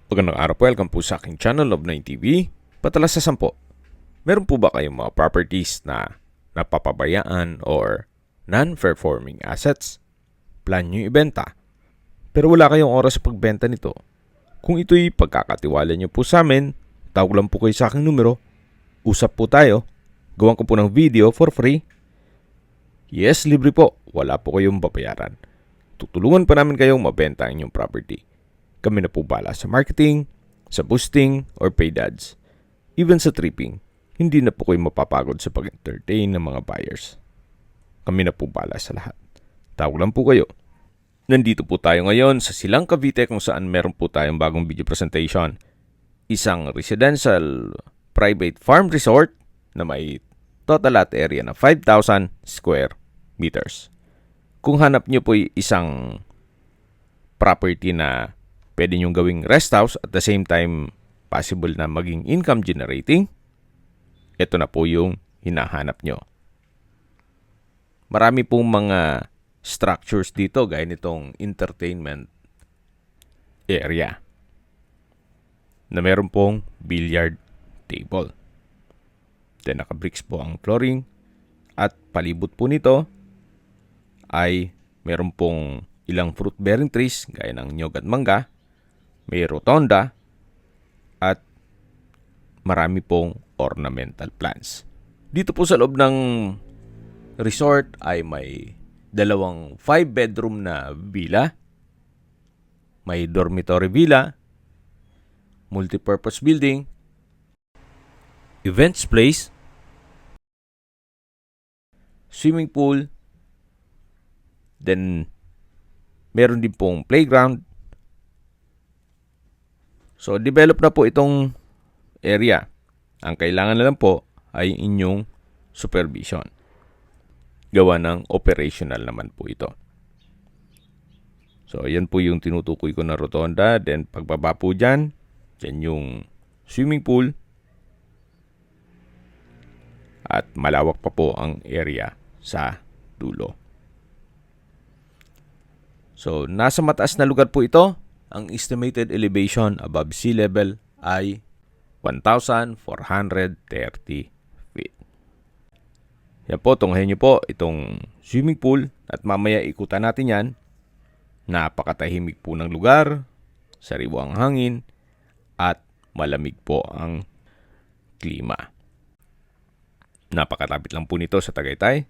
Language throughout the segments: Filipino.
Magandang araw po, welcome po sa aking channel of 9 TV. Patalas sa 10. Meron po ba kayong mga properties na napapabayaan or non-performing assets? Plan nyo ibenta, pero wala kayong oras sa pagbenta nito. Kung ito'y pagkakatiwala nyo po sa amin, tawag lang po kayo sa aking numero. Usap po tayo. Gawan ko po ng video for free. Yes, libre po. Wala po kayong babayaran. Tutulungan pa namin kayong mabenta ang inyong property. Kami na po bala sa marketing, sa boosting, or paid ads. Even sa tripping, hindi na po kayo mapapagod sa pag-entertain ng mga buyers. Kami na po bala sa lahat. Tawag lang po kayo. Nandito po tayo ngayon sa Silang Cavite kung saan meron po tayong bagong video presentation. Isang residential private farm resort na may total lot area na 5,000 square meters. Kung hanap nyo po isang property na pwede nyong gawing rest house at the same time possible na maging income generating, ito na po yung hinahanap nyo. Marami pong mga structures dito gaya nitong entertainment area na meron pong billiard table. Then naka-bricks po ang flooring at palibot po nito ay meron pong ilang fruit bearing trees gaya ng nyog at mangga. May rotonda at marami pong ornamental plants. Dito po sa loob ng resort ay may dalawang 5-bedroom na villa. May dormitory villa, multipurpose building, events place, swimming pool, then meron din pong playground. So, develop na po itong area. Ang kailangan na lang po ay inyong supervision. Gawa ng operational naman po ito. So, yan po yung tinutukoy ko na rotonda. Then, pagbaba po dyan, yan yung swimming pool. At malawak pa po ang area sa dulo. So, nasa mataas na lugar po ito. Ang estimated elevation above sea level ay 1,430 feet. Yan po, tunghayin nyo po itong swimming pool at mamaya ikutan natin yan. Napakatahimik po ng lugar, sariwa ang hangin, at malamig po ang klima. Napakatapit lang po nito sa Tagaytay.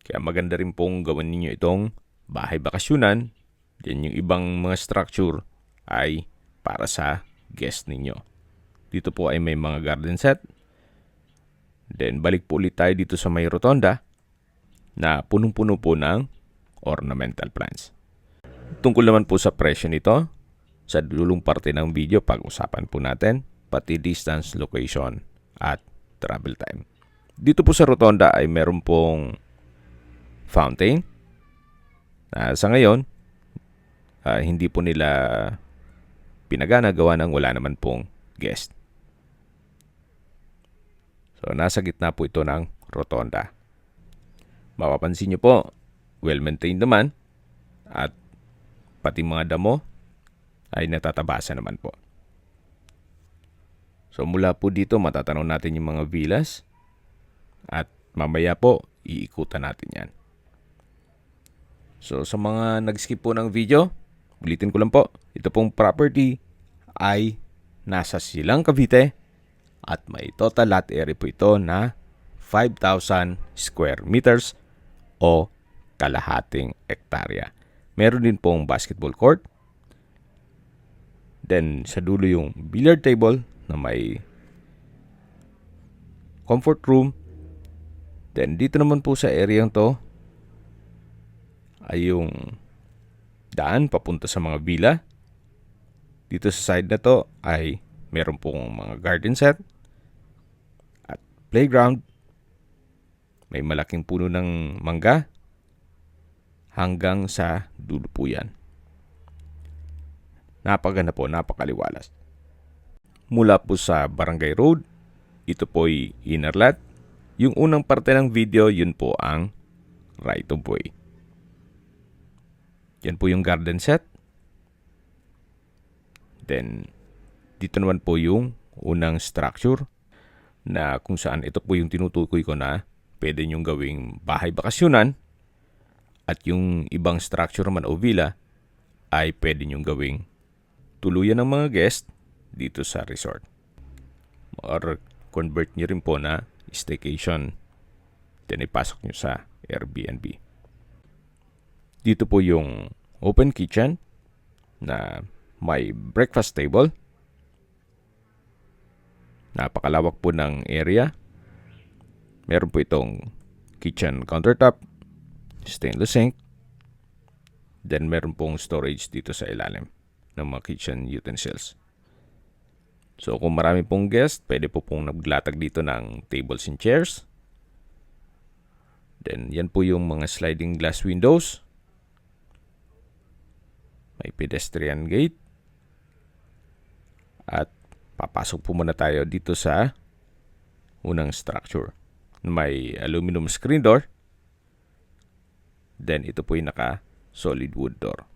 Kaya maganda rin pong gawin ninyo itong bahay bakasyunan. Yan yung ibang mga structure ay para sa guest ninyo. Dito po ay may mga garden set. Then balik po ulit tayo dito sa may rotonda na punong-puno po ng ornamental plants. Tungkol naman po sa presyo nito, sa dulong parte ng video pag-usapan po natin, pati distance, location, at travel time. Dito po sa rotonda ay meron pong fountain na sa ngayon hindi po nila pinagana gawa ng wala naman pong guest. So, nasa gitna po ito ng rotonda. Mapapansin nyo po, well-maintained naman at pati mga damo ay natatabasan naman po. So, mula po dito matatanaw natin yung mga villas at mamaya po iikutan natin yan. So, sa mga nag-skip po ng video, ulitin ko lang po, ito pong property ay nasa Silang Cavite at may total lot area po ito na 5,000 square meters o kalahating hektarya. Meron din pong basketball court. Then sa dulo yung billiard table na may comfort room. Then dito naman po sa area to ay yung daan papunta sa mga villa. Dito sa side na to ay meron pong mga garden set at playground. May malaking puno ng mangga hanggang sa dulo po yan. Napaganda po, napakaliwalas. Mula po sa Barangay Road, ito po'y inner lot. Yung unang parte ng video, yun po ang right of way. Yan po yung garden set. Then, dito naman po yung unang structure na kung saan ito po yung tinutukoy ko na pwede nyong gawing bahay bakasyonan at yung ibang structure naman o villa ay pwede nyong gawing tuluyan ng mga guest dito sa resort. Or convert nyo rin po na staycation. Then ipasok nyo sa Airbnb. Dito po yung open kitchen na may breakfast table. Napakalawak po ng area. Meron po itong kitchen countertop, stainless sink. Then meron pong storage dito sa ilalim ng mga kitchen utensils. So kung marami pong guest, pwede po pong naglatag dito ng tables and chairs. Then yan po yung mga sliding glass windows. May pedestrian gate. At papasok po muna tayo dito sa unang structure. May aluminum screen door. Then ito po yung naka solid wood door.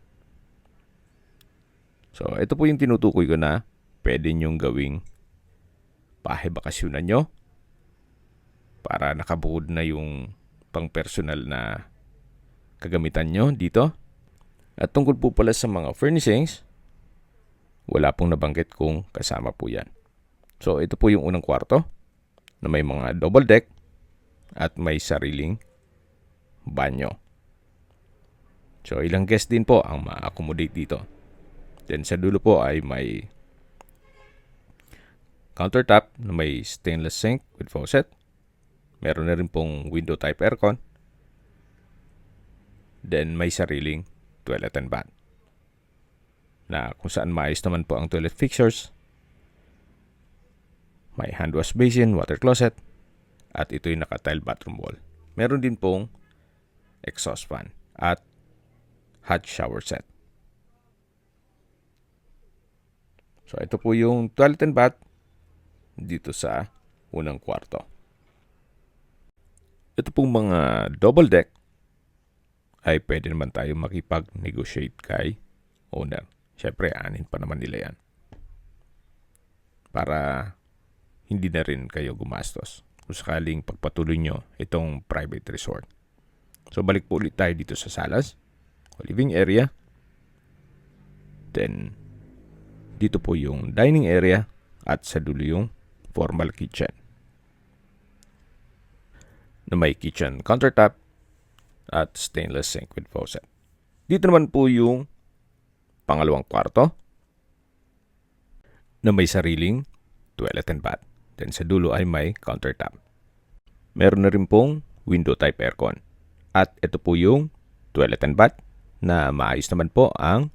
So ito po yung tinutukoy ko na pwede nyong gawing bahay bakasyonan nyo para nakabukod na yung pang personal na kagamitan nyo dito. At tungkol po pala sa mga furnishings, wala pong nabanggit kung kasama po yan. So ito po yung unang kwarto na may mga double deck at may sariling banyo. So ilang guest din po ang ma-accommodate dito. Then sa dulo po ay may countertop na may stainless sink with faucet. Meron na rin pong window type aircon. Then may sariling toilet and bath na kung saan maayos naman po ang toilet fixtures. May hand wash basin, water closet, at ito'y naka-tile bathroom wall. Meron din pong exhaust fan at hot shower set. So ito po yung toilet and bath dito sa unang kwarto. Ito pong mga double deck ay pwede naman tayo makipag-negotiate kay owner. Siyempre, anin pa naman nila yan. Para hindi na rin kayo gumastos kung sakaling pagpatuloy nyo itong private resort. So, balik po ulit tayo dito sa salas o living area. Then, dito po yung dining area at sa dulo yung formal kitchen na may kitchen countertop at stainless sink with faucet. Dito naman po yung pangalawang kwarto na may sariling toilet and bath. Then sa dulo ay may countertop. Meron na rin pong window type aircon. At ito po yung toilet and bath na maayos naman po ang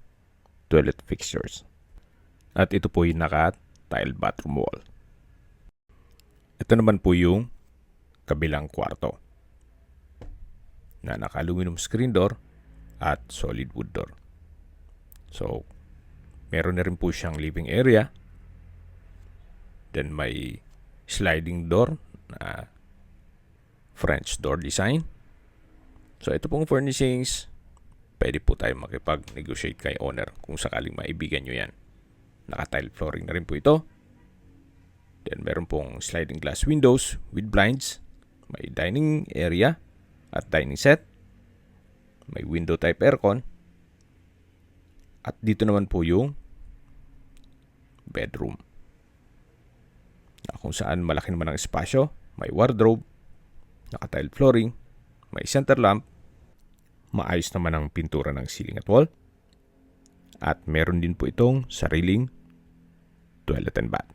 toilet fixtures. At ito po yung naka-tiled bathroom wall. Ito naman po yung kabilang kwarto na naka-aluminum screen door at solid wood door. So, meron na rin po siyang living area. Then may sliding door na French door design. So, ito pong furnishings, pwede po tayo makipag-negotiate kay owner kung sakaling maibigan nyo yan. Naka-tile flooring na rin po ito. Then, meron pong sliding glass windows with blinds. May dining area at dining set. May window type aircon. At dito naman po yung bedroom. Na kung saan malaki naman ang espasyo. May wardrobe. Naka-tile flooring. May center lamp. Maayos naman ang pintura ng ceiling at wall. At meron din po itong sariling toilet and bath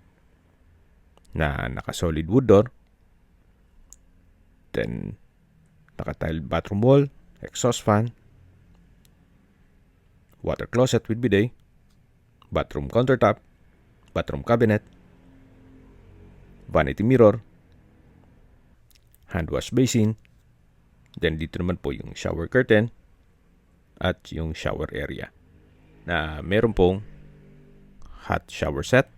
na naka-solid wood door. Then, naka-tiled bathroom wall, exhaust fan, water closet with bidet, bathroom countertop, bathroom cabinet, vanity mirror, hand wash basin. Then, dito naman po yung shower curtain at yung shower area na meron pong hot shower set.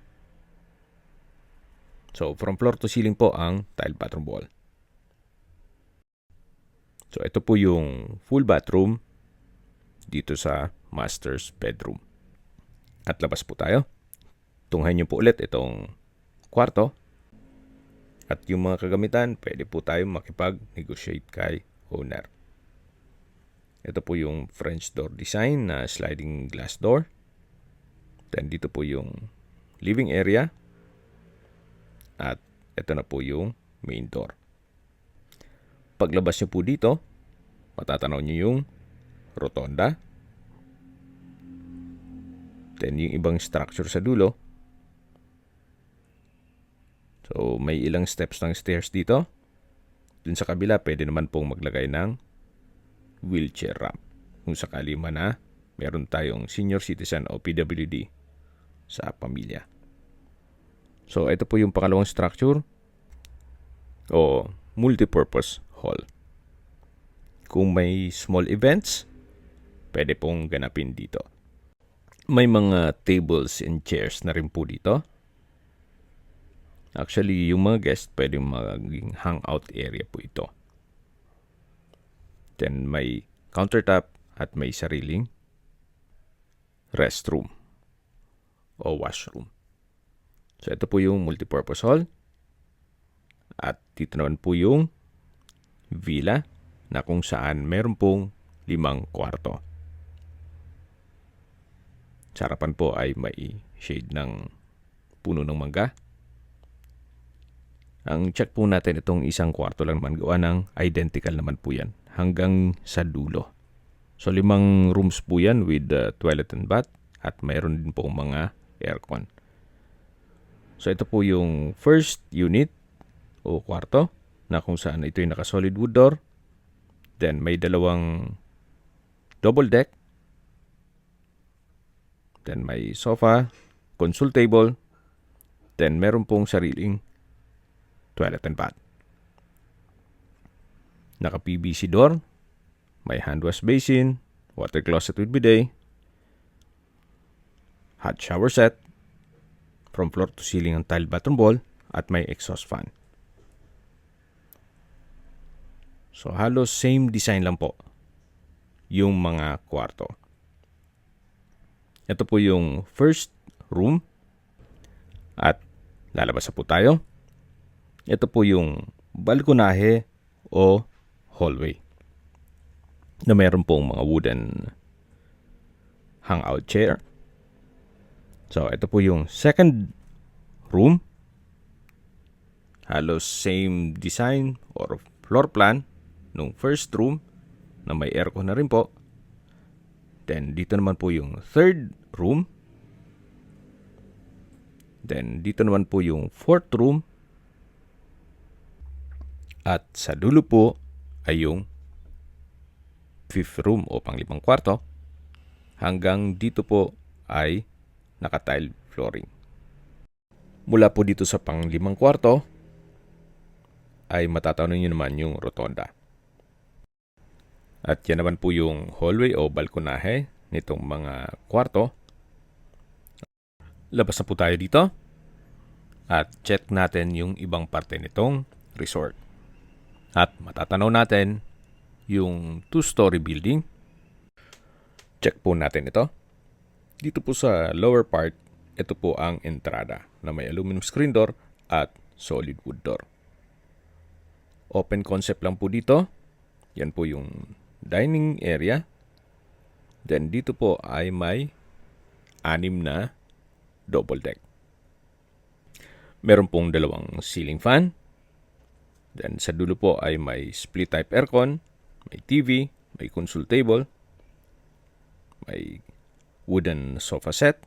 So, from floor to ceiling po ang tiled bathroom wall. So, ito po yung full bathroom dito sa master's bedroom. At labas po tayo. tunghayin niyo po ulit itong kwarto. At yung mga kagamitan, pwede po tayo makipag-negotiate kay owner. Ito po yung French door design na sliding glass door. Then dito po yung living area. At ito na po yung main door. Paglabas nyo po dito, matatanaw nyo yung rotonda. Then yung ibang structure sa dulo. So may ilang steps ng stairs dito. Dun sa kabila, pwede naman pong maglagay ng wheelchair ramp. Kung sakali man na meron tayong senior citizen o PWD sa pamilya. So ito po yung pangalawang structure o multipurpose hall. Kung may small events, pwede pong ganapin dito. May mga tables and chairs na rin po dito. Actually, yung mga guest pwedeng maging hangout area po ito. Then may countertop at may sariling restroom o washroom. So ito po yung multipurpose hall. At dito naman po yung villa na kung saan meron pong 5 kwarto. Sa harapan po ay may shade ng puno ng mangga. Ang check po natin itong isang kwarto lang naman, gawa ng identical naman po yan hanggang sa dulo. So 5 rooms po yan with toilet and bath at mayroon din po mga aircon. So ito po yung first unit o kwarto na kung saan ito yung naka-solid wood door. Then may 2 double deck. Then may sofa, console table. Then meron pong sariling toilet and bath. Naka-PVC door, may hand wash basin, water closet with bidet, hot shower set, from floor to ceiling ang tile bathroom wall, at may exhaust fan. So halos same design lang po yung mga kwarto. Ito po yung first room at lalabas na po tayo. Ito po yung balkonahe o hallway na meron pong mga wooden hangout chair. So, ito po yung second room. Halos same design or floor plan nung first room na may aircon na rin po. Then, dito naman po yung third room. Then, dito naman po yung fourth room. At sa dulo po ay yung fifth room o pang-5 kwarto. Hanggang dito po ay naka-tile flooring. Mula po dito sa pang-5 kwarto ay matatanaw nyo naman yung rotonda. At yan naman po yung hallway o balkonahe nitong mga kwarto. Labas na po tayo dito at check natin yung ibang parte nitong resort. At matatanaw natin yung 2-story building. Check po natin ito. Dito po sa lower part, ito po ang entrada na may aluminum screen door at solid wood door. Open concept lang po dito. Yan po yung dining area. Then dito po ay may 6 na double deck. Meron pong 2 ceiling fan. Then sa dulo po ay may split type aircon, may TV, may console table, may wooden sofa set.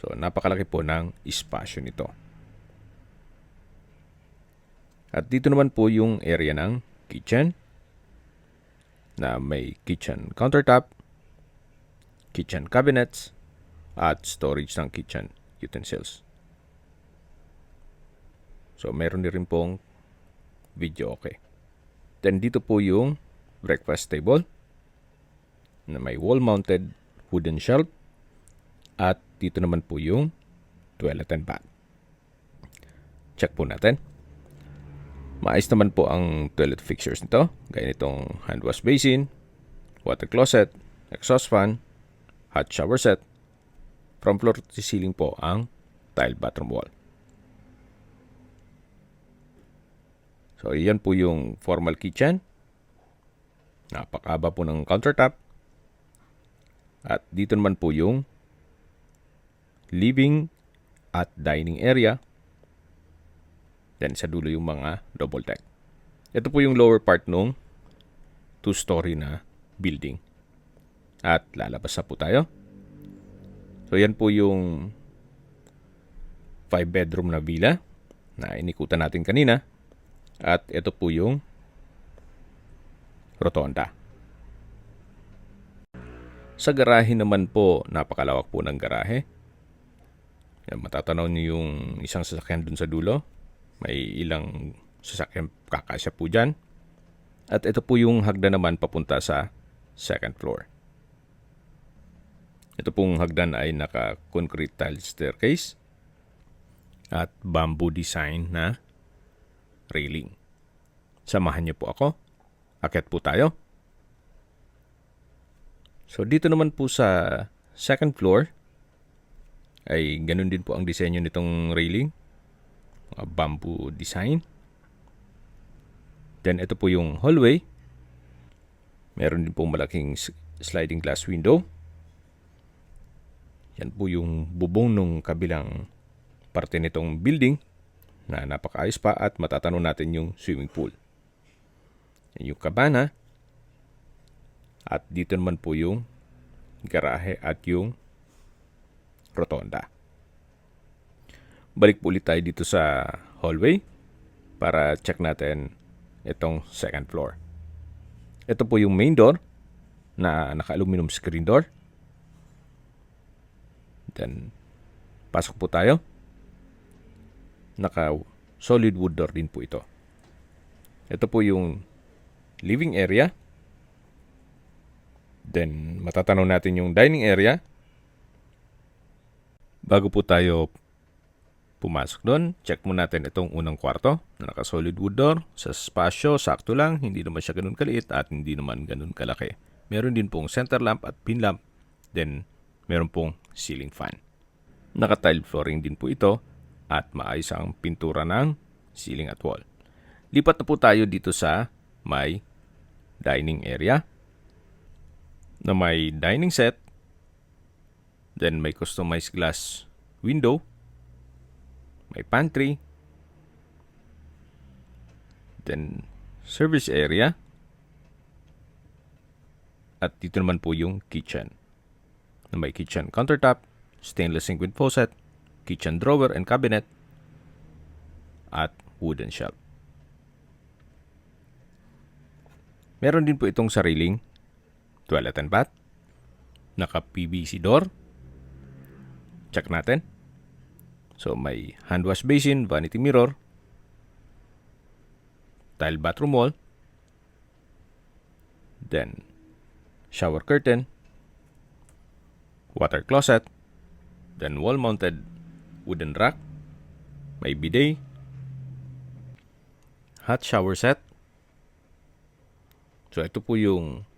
So napakalaki po ng espasyo nito. At dito naman po yung area ng kitchen na may kitchen countertop, kitchen cabinets, at storage ng kitchen utensils. So, meron din rin pong video okay. Then, dito po yung breakfast table na may wall-mounted wooden shelf. At dito naman po yung toilet and bath. Check po natin. Maayos naman po ang toilet fixtures nito. Gaya nitong hand wash basin, water closet, exhaust fan, hot shower set, From floor to ceiling po ang tile bathroom wall. So, yan po yung formal kitchen. Napakaba po ng countertop. At dito naman po yung living at dining area. Then sa dulo yung mga double deck. Ito po yung lower part nung 2-story na building. At lalabas na po tayo. So yan po yung 5-bedroom na villa na inikutan natin kanina. At ito po yung rotonda. Sa garahe naman po, napakalawak po ng garahe. Yan, matatanaw niyo yung isang sasakyan dun sa dulo. May ilang sasakyan kakasya po dyan. At ito po yung hagdan naman papunta sa second floor. Ito pong hagdan ay naka-concrete tile staircase at bamboo design na railing. Samahan niyo po ako. Akyat po tayo. So dito naman po sa second floor ay ganun din po ang disenyo nitong railing. Bamboo design. Then ito po yung hallway. Meron din po malaking sliding glass window. Yan po yung bubong nung kabilang parte nitong building na napakaayos pa at matatanaw natin yung swimming pool. Yan yung kabana. At dito naman po yung garahe at yung rotonda. Balik po ulit tayo dito sa hallway para check natin itong second floor. Ito po yung main door na naka-aluminum screen door. Then, pasok po tayo. Naka-solid wood door din po ito. Ito po yung living area. Then, matatanaw natin yung dining area. Bago po tayo pumasok doon, check mo natin itong unang kwarto na naka-solid wood door. Sa spasyo, sakto lang. Hindi naman siya ganun kaliit at hindi naman ganun kalaki. Meron din pong center lamp at pin lamp. Then, meron pong ceiling fan. Naka-tile flooring din po ito at maayos ang pintura ng ceiling at wall. Lipat na po tayo dito sa may dining area na may dining set. Then may customized glass window. May pantry. Then service area. At dito naman po yung kitchen. Na may kitchen countertop, stainless sink with faucet, kitchen drawer and cabinet, at wooden shelf. Meron din po itong sariling toilet and bath. Naka-PVC door. Check natin. So may hand wash basin, vanity mirror, tile bathroom wall, then shower curtain, water closet, then wall-mounted wooden rack, may bidet, hot shower set. So ito po yung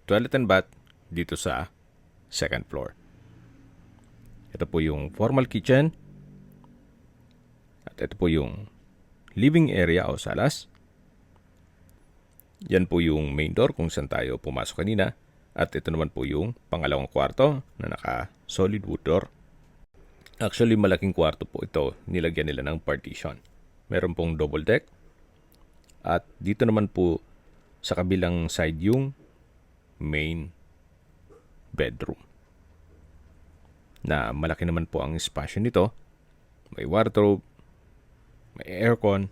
toilet and bath dito sa second floor. Ito po yung formal kitchen. At ito po yung living area o salas. Yan po yung main door kung saan tayo pumasok kanina. At ito naman po yung pangalawang kwarto na naka-solid wood door. Actually, malaking kwarto po ito. Nilagyan nila ng partition. Meron pong double deck. At dito naman po sa kabilang side yung main bedroom. Na malaki naman po ang espasyo nito. May wardrobe, may aircon,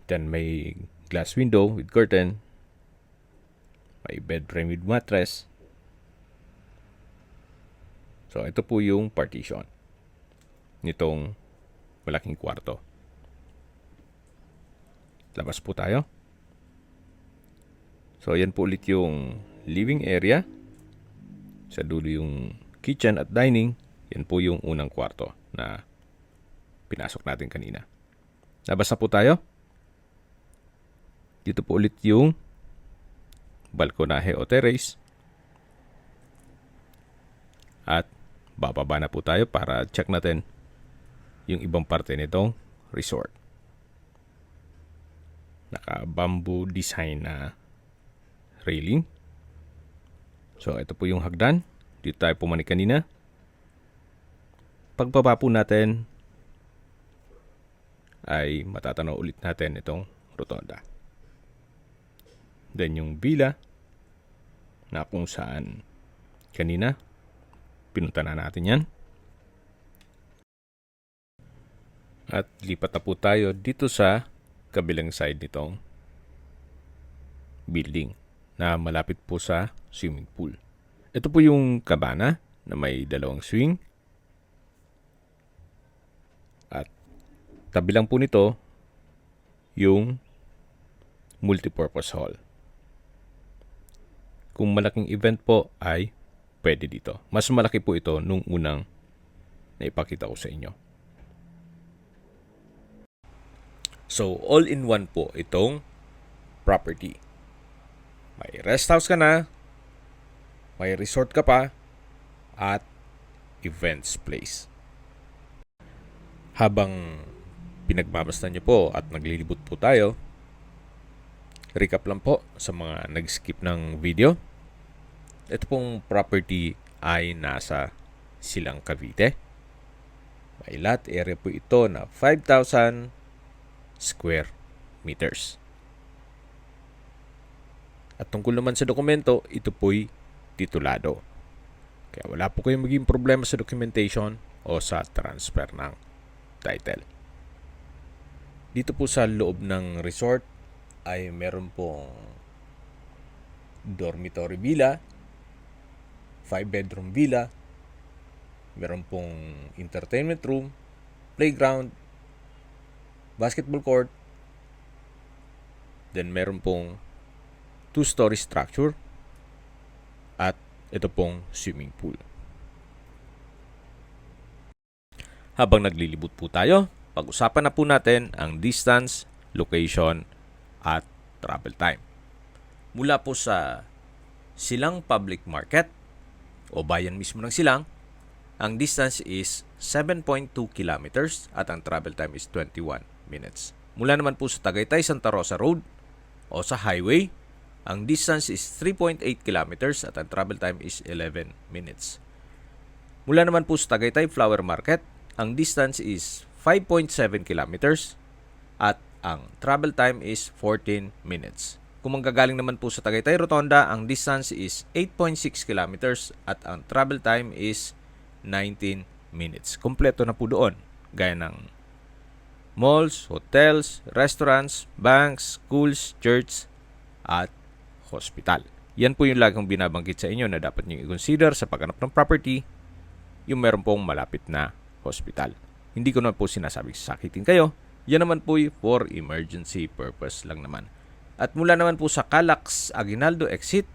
then may glass window with curtain, may bed frame with mattress. So ito po yung partition nitong malaking kwarto. Labas po tayo. So yan po ulit yung living area. Sa dulo yung kitchen at dining. Yan po yung unang kwarto na pinasok natin kanina. Labas na po tayo. Dito po ulit yung balkonahe o terrace. At bababa na po tayo para check natin yung ibang parte nitong resort. Naka-bamboo design na railing. So, ito po yung hagdan. Dito tayo pumanik kanina. Pagbaba po natin, ay matatanaw ulit natin itong rotonda. Then yung villa na kung saan kanina pinunta na natin yan. At lipat na po tayo dito sa kabilang side nitong building na malapit po sa swimming pool. Ito po yung cabana na may dalawang swing. At tabi lang po nito yung multipurpose hall. Kung malaking event po ay pwede dito. Mas malaki po ito nung unang naipakita ko sa inyo. So, all-in-one po itong property. May rest house ka na, may resort ka pa, at events place. Habang pinagmamasdan niyo po at naglilibot po tayo, recap lang po sa mga nag-skip ng video. Ito pong property ay nasa Silang Cavite. May lot area po ito na 5,000 square meters. At tungkol naman sa dokumento, ito po'y titulado. Kaya wala po kayong maging problema sa documentation o sa transfer ng title. Dito po sa loob ng resort ay meron pong dormitory villa, 5-bedroom villa, meron pong entertainment room, playground, basketball court, then meron pong 2-story structure, at ito pong swimming pool. Habang naglilibot po tayo, pag-usapan na po natin ang distance, location, at travel time. Mula po sa Silang Public Market o bayan mismo ng Silang, ang distance is 7.2 kilometers at ang travel time is 21 minutes. Mula naman po sa Tagaytay Santa Rosa Road o sa highway, ang distance is 3.8 kilometers at ang travel time is 11 minutes. Mula naman po sa Tagaytay Flower Market, ang distance is 5.7 kilometers at ang travel time is 14 minutes. Kung manggagaling naman po sa Tagaytay Rotonda, ang distance is 8.6 kilometers at ang travel time is 19 minutes. Kompleto na po doon, gaya ng malls, hotels, restaurants, banks, schools, church, at hospital. Yan po yung lagi kong binabanggit sa inyo na dapat nyo i-consider sa paghanap ng property, yung meron pong malapit na hospital. Hindi ko na po sinasabing sakitin kayo. Yan naman po for emergency purpose lang naman. At mula naman po sa Calax Aguinaldo exit,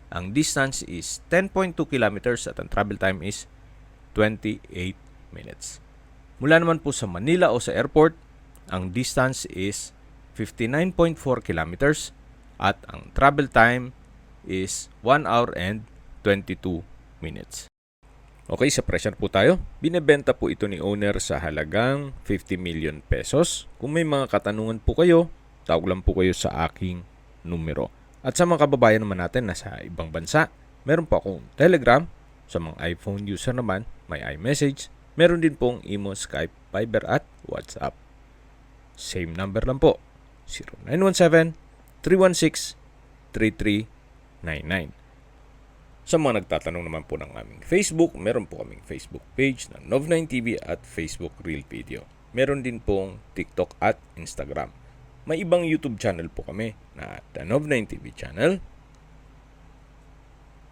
ang distance is 10.2 kilometers at ang travel time is 28 minutes. Mula naman po sa Manila o sa airport, ang distance is 59.4 kilometers at ang travel time is 1 hour and 22 minutes. Okay, sa presyo po tayo. Binebenta po ito ni owner sa halagang 50 million pesos. Kung may mga katanungan po kayo, tawag lang po kayo sa aking numero. At sa mga kababayan naman natin na sa ibang bansa, meron po akong Telegram. Sa mga iPhone user naman, may iMessage. Meron din pong Imo, Skype, Viber at WhatsApp. Same number lang po. 0917-316-3399. Sa mga nagtatanong naman po ng aming Facebook, meron po kaming Facebook page na Nov9TV at Facebook Real Video. Meron din pong TikTok at Instagram. May ibang YouTube channel po kami na The Nov9TV channel,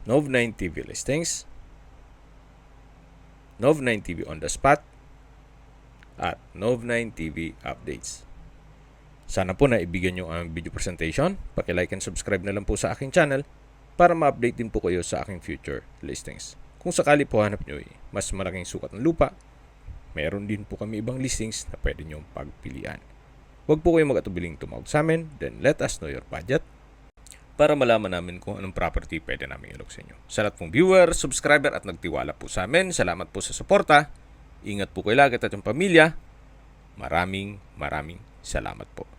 Nov9TV Listings, Nov9TV On The Spot, at Nov9TV Updates. Sana po na ibigyan nyo ang video presentation. Paki-like and subscribe na lang po sa aking channel para ma-update din po kayo sa aking future listings. Kung sakali po hanap nyo mas malaking sukat ng lupa, meron din po kami ibang listings na pwede nyo pagpilian. Huwag po kayong mag-atubiling tumawag sa amin, then let us know your budget para malaman namin kung anong property pwede namin ilog sa inyo. Sa lahat pong viewer, subscriber at nagtiwala po sa amin, salamat po sa suporta. Ingat po kayo lagi at yung pamilya. Maraming salamat po.